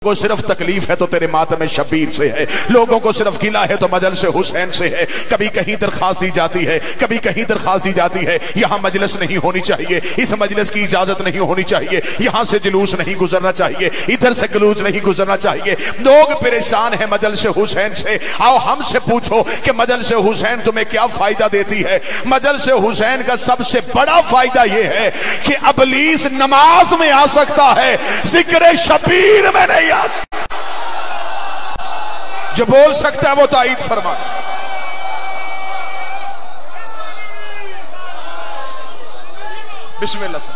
को सिर्फ तकलीफ है तो तेरे मातम शबीर से है, लोगों को सिर्फ गिला है तो मजलिस हुसैन से है। कभी कहीं दरखास्त दी जाती है, कभी कहीं दरखास्त दी जाती है, यहां मजलिस नहीं होनी चाहिए, इस मजलिस की इजाजत नहीं होनी चाहिए, यहां से जुलूस नहीं गुजरना चाहिए, इधर से जुलूस नहीं गुजरना चाहिए। लोग परेशान है मजलिस हुसैन से। आओ हमसे पूछो कि मजलिस हुसैन तुम्हें क्या फायदा देती है। मजलिस हुसैन का सबसे बड़ा फायदा यह है कि अबलीस नमाज में आ सकता है, जिक्र शबीर में नहीं। जो बोल सकता है वो ताईद फरमा। बिस्मिल्लाह सर।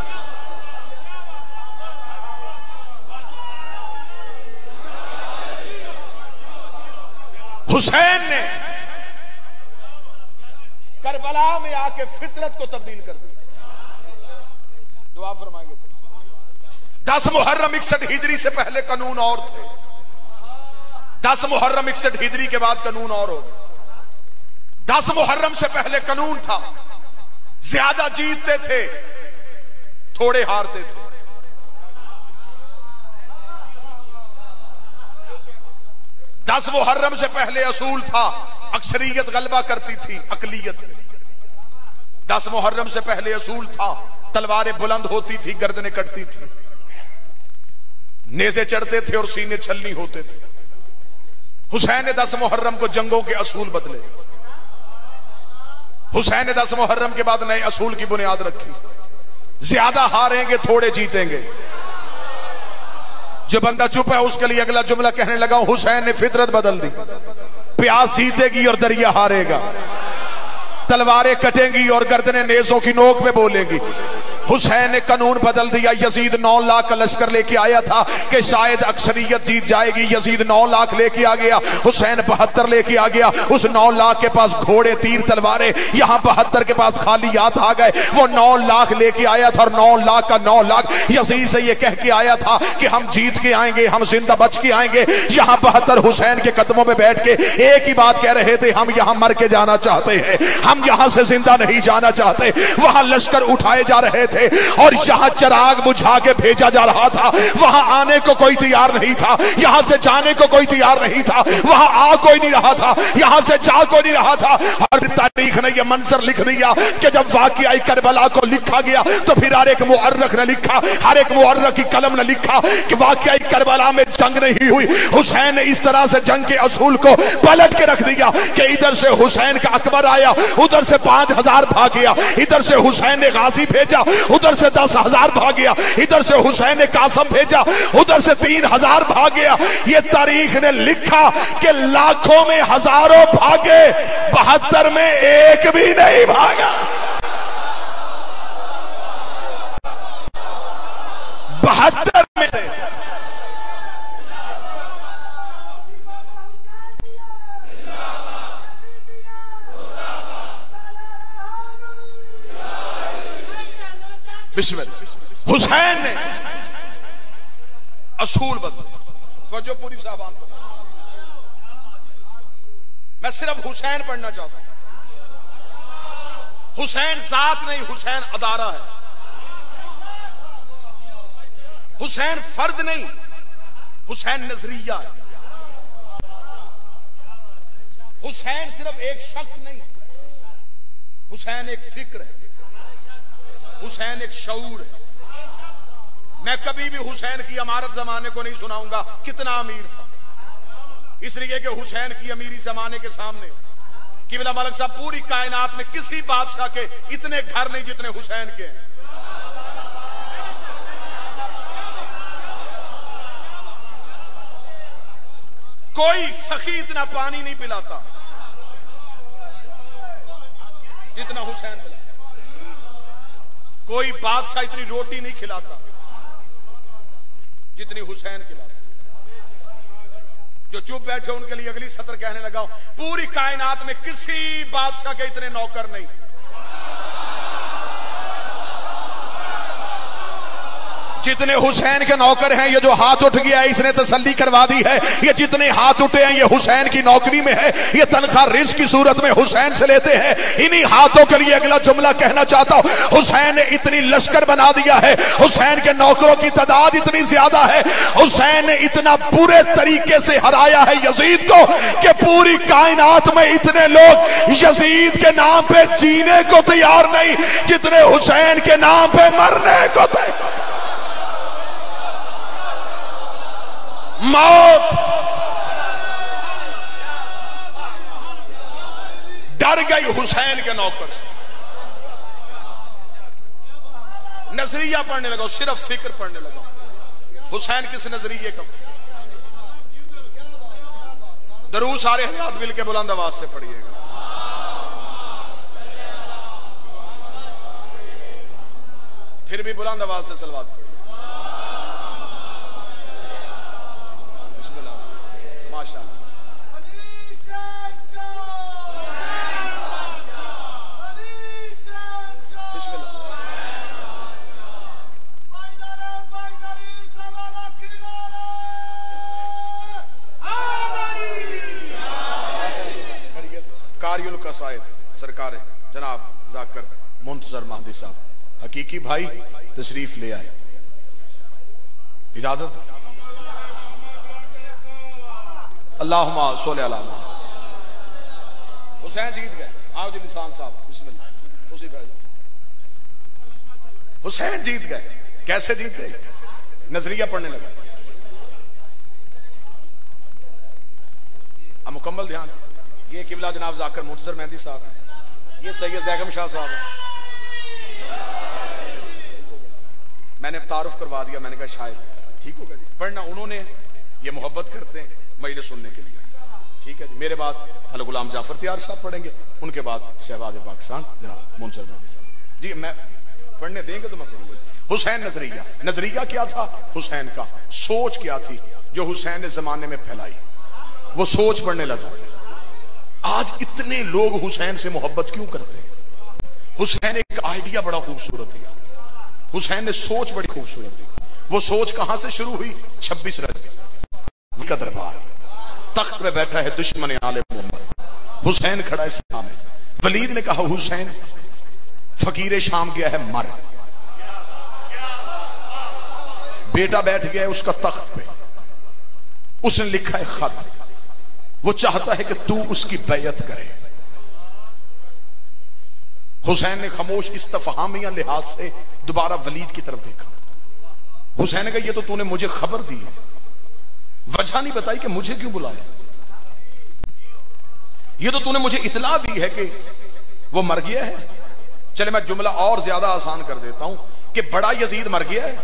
हुसैन ने करबला में आके फितरत को तब्दील कर दिया। दुआ फरमाएंगे। 10 मुहर्रम 61 हिजरी से पहले कानून और थे, 10 मुहर्रम 61 हिजरी के बाद कानून और हो गए। 10 मुहर्रम से पहले कानून था, ज्यादा जीतते थे, थोड़े हारते थे। 10 मुहर्रम से पहले असूल था, अक्सरियत गलबा करती थी अकलियत में। 10 मुहर्रम से पहले असूल था, तलवारें बुलंद होती थी, गर्दनें कटती थी, नेज़े चढ़ते थे और सीने छलनी होते थे। हुसैन ने 10 मुहर्रम को जंगों के असूल बदले। हुसैन ने 10 मुहर्रम के बाद नए असूल की बुनियाद रखी। ज्यादा हारेंगे, थोड़े जीतेंगे। जो बंदा चुप है उसके लिए अगला जुमला कहने लगा, हुसैन ने फितरत बदल दी। प्यास जीतेगी और दरिया हारेगा, तलवारें कटेंगी और गर्दनें नेज़ों की नोक पे बोलेंगी। हुसैन ने कानून बदल दिया। यजीद 9 लाख का लश्कर लेके आया था कि शायद अक्सरियत जीत जाएगी। यजीद 9 लाख लेके आ गया, हुसैन 72 लेके आ गया। उस 9 लाख के पास घोड़े, तीर, तलवारें, यहां 72 के पास खाली हाथ आ गए। वो 9 लाख लेके आया था और 9 लाख का 9 लाख यजीद से ये कह के आया था कि हम जीत के आएंगे, हम जिंदा बच के आएंगे। यहां 72 हुसैन के कदमों में बैठ के एक ही बात कह रहे थे, हम यहां मर के जाना चाहते हैं, हम यहां से जिंदा नहीं जाना चाहते। वहां लश्कर उठाए जा रहे थे और यहां चिराग बुझा के भेजा जा रहा था। वहां आने को कोई तैयार नहीं था, यहां से जाने को कोई तैयार नहीं था। वहां आ कोई नहीं रहा था, यहां से जा कोई नहीं रहा था। और तारीख ने यह मंजर लिख दिया कि जब वाकया करबला को लिखा गया तो फिर हर एक मुअर्रिख ने लिखा, हर एक मुअर्रिख की कलम ने लिखा कि वाकया करबला में जंग नहीं हुई। हुसैन ने इस तरह से जंग के असूल को पलट के रख दिया कि इधर से हुसैन का अकबर आया, उधर से 5000 भाग गया। इधर से हुसैन ने गाजी भेजा, उधर से 10,000 भाग गया। इधर से हुसैन ने कासम भेजा, उधर से 3,000 भाग गया। ये तारीख ने लिखा कि लाखों में हजारों भागे, 72 में एक भी नहीं भागा। 72 में से हुसैन ने असूल बदले। जो पूरी साहबान, मैं सिर्फ हुसैन पढ़ना चाहता हूं। हुसैन जात नहीं, हुसैन अदारा है। हुसैन फर्द नहीं, हुसैन नजरिया है। हुसैन सिर्फ एक शख्स नहीं, हुसैन एक फिक्र है, हुसैन एक शऊर है। मैं कभी भी हुसैन की अमारत जमाने को नहीं सुनाऊंगा कितना अमीर था, इसलिए कि हुसैन की अमीरी जमाने के सामने किबला मलिक साहब पूरी कायनात में किसी बादशाह के इतने घर नहीं जितने हुसैन के हैं। कोई सखी इतना पानी नहीं पिलाता जितना हुसैन पिलाता। कोई बादशाह इतनी रोटी नहीं खिलाता जितनी हुसैन खिलाता। जो चुप बैठे उनके लिए अगली सत्र कहने लगा, पूरी कायनात में किसी बादशाह के इतने नौकर नहीं। 10 जितने हुसैन के नौकर हैं, ये जो हाथ उठ गया है इसने तसल्ली करवा दी है। ये जितने हाथ उठे हैं ये हुसैन की नौकरी में है, ये तनख्वाह रिस्क की सूरत में हुसैन से लेते हैं। इन्हीं हाथों के लिए अगला जुमला कहना चाहता हूं, हुसैन ने इतनी लश्कर बना दिया है, हुसैन के नौकरों की तादाद इतनी ज्यादा है, हुसैन ने इतना बुरे तरीके से हराया है यजीद को कि पूरी कायनात में इतने लोग यजीद के नाम पे जीने को तैयार नहीं जितने हुसैन के नाम पे मरने को तैयार। मौत डर गई हुसैन के नौकर से। नजरिया पढ़ने लगा, सिर्फ फिक्र पढ़ने लगा, हुसैन किस नजरिए का। दरूद सारे हज़रात मिल के बुलंद आवाज से पढ़िएगा। फिर भी बुलंद आवाज से सलवात पढ़िए। माशाअल्लाह। कारियुल कसायद सरकार जनाब जाकर मुंतजर महदी साहब हकीकी भाई तशरीफ ले आए। इजाजत। अल्लाहुम्मा सल्ली अला हुसैन जीत गए। आओ जी निशान साहब बिस्मिल्लाह। उसी भाई हुसैन जीत गए। कैसे जीत गए? नजरिया पढ़ने लगा। अब मुकम्मल ध्यान। ये किबला जनाब जाकर मुंतजर मेहंदी साहब है, ये सैयद ज़ैगम शाह साहब है। मैंने तारुफ करवा दिया, मैंने कहा शायद ठीक होगा जी पढ़ना। उन्होंने ये मोहब्बत करते हैं मजलिस सुनने के लिए, ठीक है जी। मेरे बाद अल गुलाम जाफर त्यार साहब पढ़ेंगे, उनके बाद शहबाज पाकिस्तान मुंतजर मेहंदी साहब जी। मैं पढ़ने देंगे तो मैं पढ़ूंगा। हुसैन नजरिया, नजरिया क्या था हुसैन का, सोच क्या थी जो हुसैन ने जमाने में फैलाई, वो सोच पढ़ने लगा। आज इतने लोग हुसैन से मोहब्बत क्यों करते हैं? हुसैन एक आइडिया बड़ा खूबसूरत दिया, हुसैन ने सोच बड़ी खूबसूरत दी। वो सोच कहां से शुरू हुई? 26 रजब का दरबार, तख्त पे बैठा है दुश्मन आले मोहम्मद, हुसैन खड़ा है सामने। वलीद ने कहा हुसैन फकीर शाम गया है मर। बेटा बैठ गया है उसका तख्त पे, उसने लिखा है खत, वो चाहता है कि तू उसकी बैयत करे। हुसैन ने खामोश इस्तफहामिया लिहाज से दोबारा वलीद की तरफ देखा। हुसैन ने कहा ये तो तूने मुझे खबर दी है, वजह नहीं बताई कि मुझे क्यों बुलाया। ये तो तूने मुझे इतला दी है कि वो मर गया है। चले मैं जुमला और ज्यादा आसान कर देता हूं कि बड़ा यजीद मर गया है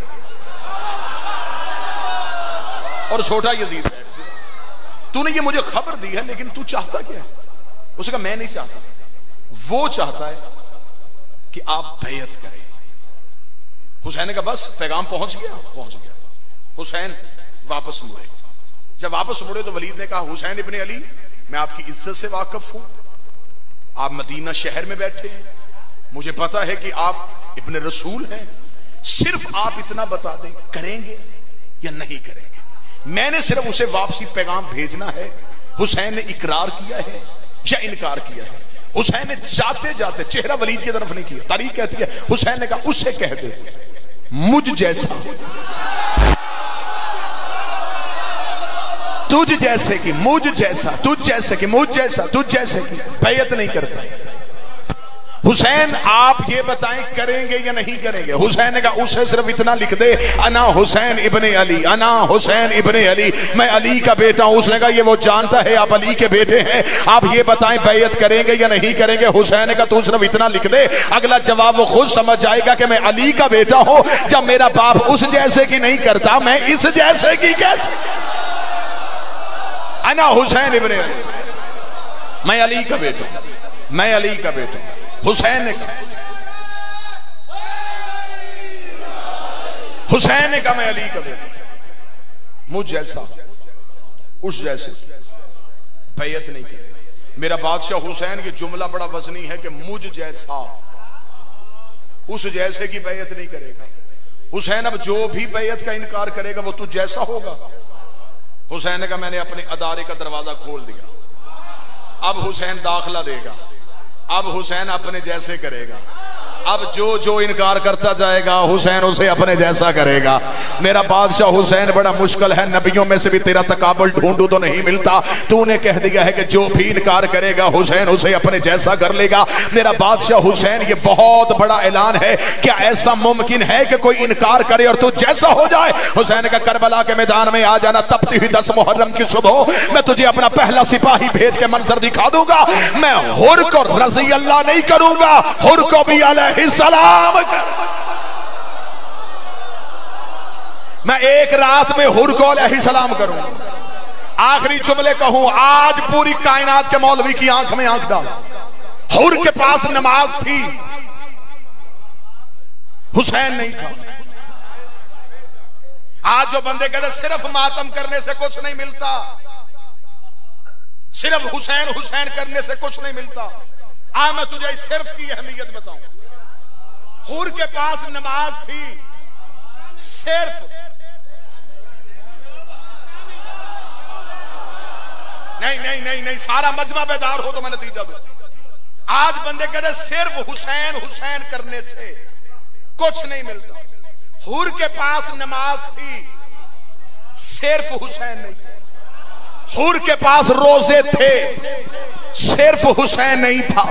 और छोटा यजीद बैठ गया। तूने ये मुझे खबर दी है लेकिन तू चाहता क्या है? उसने कहा मैं नहीं चाहता, वो चाहता है कि आप बैयत करें। हुसैन ने कहा बस पैगाम पहुंच गया। पहुंच गया। हुसैन वापस मुड़े। जब वापस मुड़े तो वलीद ने कहा हुसैन इब्ने अली मैं आपकी इज्जत से वाकिफ हूं, आप मदीना शहर में बैठे हैं, मुझे पता है कि आप इब्ने रसूल हैं, सिर्फ आप इतना बता दें करेंगे या नहीं करेंगे। मैंने सिर्फ उसे वापसी पैगाम भेजना है। हुसैन ने इकरार किया है या इनकार किया है। हुसैन ने जाते जाते चेहरा वलीद की तरफ नहीं किया, तारीख कहती है हुसैन ने कहा उससे कह दे मुझ जैसा, तुझ जैसे की, मुझ जैसा, तुझ जैसे की, मुझ जैसा, तुझ जैसे की बैयत नहीं करता। हुसैन आप ये बताएं करेंगे या नहीं करेंगे? हुसैन ने कहा उसे सिर्फ इतना लिख दे अना हुसैन इब्ने अली, अना हुसैन इब्ने अली, मैं अली का बेटा हूं। उसने कहा ये वो जानता है आप अली के बेटे हैं, आप ये बताएं बैयत करेंगे या नहीं करेंगे? हुसैन ने कहा तू सिर्फ इतना लिख दे, अगला जवाब वो खुद समझ जाएगा कि मैं अली का बेटा हूं। जब मेरा बाप उस जैसे की नहीं करता मैं इस जैसे की कैसे? अना हुसैन इब्ने अली, मैं अली का बेटा, मैं अली का बेटा। हुसैन ने कहा, हुसैन ने कहा मैं अली का बेटा, मुझ जैसा उस जैसे बैयत नहीं करेगा। मेरा बादशाह हुसैन की जुमला बड़ा वजनी है कि मुझ जैसा उस जैसे की बैयत नहीं करेगा। हुसैन अब जो भी बैयत का इनकार करेगा वो तुझ जैसा होगा। हुसैन ने कहा मैंने अपने अदारे का दरवाजा खोल दिया, अब हुसैन दाखला देगा, अब हुसैन अपने जैसे करेगा। अब जो इनकार करता जाएगा हुसैन उसे अपने जैसा करेगा। मेरा बादशाह हुसैन बड़ा मुश्किल है, नबियों में से भी तेरा तकाबुल ढूंढू तो नहीं मिलता। तूने कह दिया है कि जो भी इनकार करेगा हुसैन उसे अपने जैसा कर लेगा। मेरा बादशाह हुसैन ये बहुत बड़ा ऐलान है, क्या ऐसा मुमकिन है कि कोई इनकार करे और तू जैसा हो जाए? हुसैन का करबला के मैदान में आ जाना, तपती हुई 10 मुहर्रम की सुबह मैं तुझे अपना पहला सिपाही भेज के मंजर दिखा दूंगा। मैं हुर को रजी अल्लाह नहीं करूंगा, हुर को भी सलाम कर। मैं एक रात में हुर को अलैहि सलाम करूंगा। आखिरी जुमले कहूं, आज पूरी कायनात के मौलवी की आंख में आंख डाल। हुर के पास नमाज थी, हुसैन नहीं था। आज जो बंदे कहते सिर्फ मातम करने से कुछ नहीं मिलता, सिर्फ हुसैन हुसैन करने से कुछ नहीं मिलता, आज मैं तुझे सिर्फ की अहमियत बताऊं। हुर के पास नमाज थी, सिर्फ नहीं, सारा मजमा बेदार हो तो मैं नतीजा दूं। आज बंदे कहते सिर्फ हुसैन हुसैन करने से कुछ नहीं मिलता। हुर के पास नमाज थी, सिर्फ हुसैन नहीं था। हुर के पास रोजे थे, सिर्फ हुसैन नहीं था।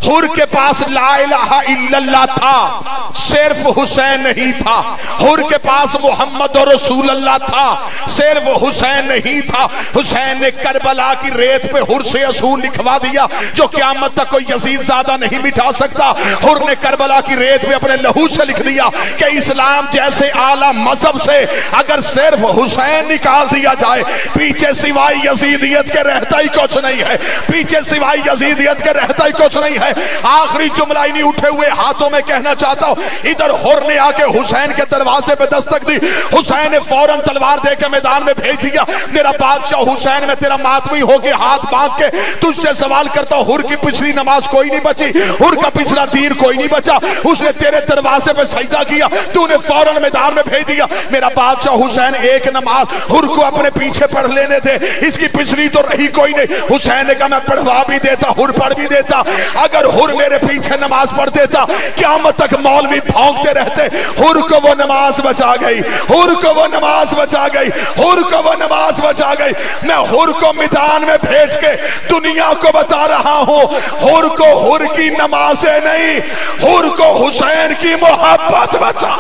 हुर के पास ला इलाहा इल्लल्लाह था, सिर्फ हुसैन नहीं था। हुर के पास मोहम्मद और रसूल अल्लाह था, सिर्फ हुसैन नहीं था। हुसैन ने करबला की रेत पे हुर से असूल लिखवा दिया जो क़यामत तक कोई यजीद ज़्यादा नहीं मिटा सकता। हुर ने करबला की रेत पे अपने लहू से लिख दिया कि इस्लाम जैसे आला मजहब से अगर सिर्फ हुसैन निकाल दिया जाए, पीछे सिवाय यजीदियत के रहता ही कुछ नहीं है, पीछे सिवाय यजीदियत के रहता ही कुछ नहीं है। आखिरी जुमला इन्हीं उठे हुए हाथों में कहना चाहता हूं। इधर हुर ने आके हुसैन के दरवाजे पे दस्तक दी, हुसैन ने फौरन तलवार दे के मैदान में भेज दिया। मेरा बादशाह हुसैन, मैं तेरा मातमी होके हाथ बांध के तुझसे सवाल करता हूं, हुर की पिछली नमाज कोई नहीं बची, हुर का पिछला तीर कोई नहीं बचा, उसने तेरे दरवाजे पे सजदा किया, तूने फौरन मैदान में भेज दिया। मेरा बादशाह हुसैन, एक नमाज हुर को अपने पीछे पढ़ लेने दे, इसकी पिछली तो रही कोई नहीं। हुसैन ने कहा मैं पढ़वा भी देता, हुर पढ़ भी देता। अगर हुर मेरे पीछे नमाज पढ़ देता, क़यामत तक मौलवी भौंकते रहते। हुर को वो नमाज बचा गई, हुर को वो नमाज बचा गई, हुर को वो नमाज बचा गई। मैं हुर को मैदान में भेज के दुनिया को बता रहा हूं, हुर को हुर की नमाजें नहीं, हुर को हुसैन की मोहब्बत बचा।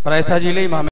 प्रायथा जिले इमाम